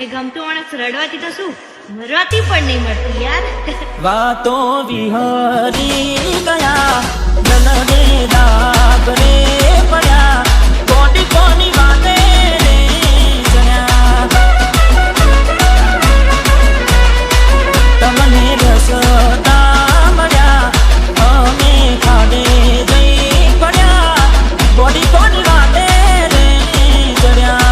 એ ગમતું માણસ રડવાથી તો શું મરવાથી પણ નહીં મળતું યાર. વાતો વિહરી ગયા જલદે દાગ રે પડ્યા કોટી કોની વાતે રે જણ્યા તમને રસતા મળ્યા અમે ખાડે જઈ પડ્યા કોટી કોની વાતે રે જણ્યા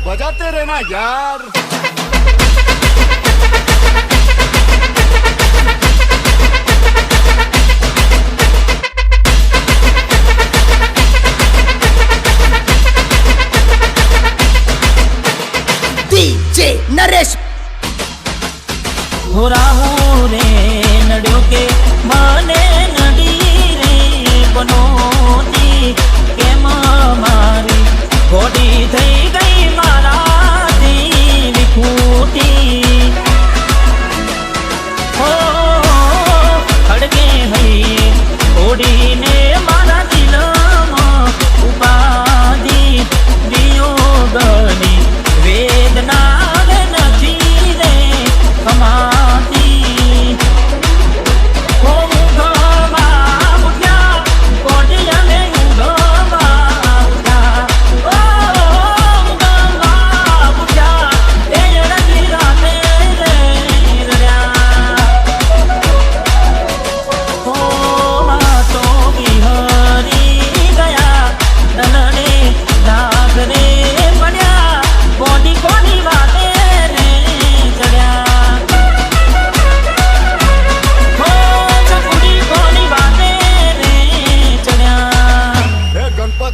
बजाते रहना यार. DJ नरेश हो राहू रे नड्यो के मने नडी रे बनोती के मारी गोडी થઈ ગઈ મારાથી વિખૂટી હો ખડકે હઈ ઓડીને મારા દિલમાં ઉપાધી વિયોગની વેદના નથી રે કમાતી હો મુગમાં ઉઠ્યા કોડિયાને ઉગમાં ઉઠ્યા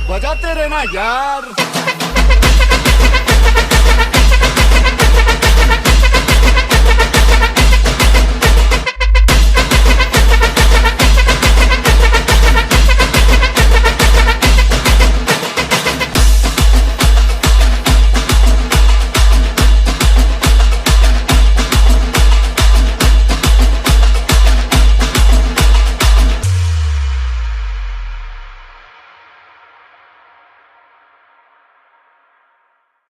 बजाते रहना यार.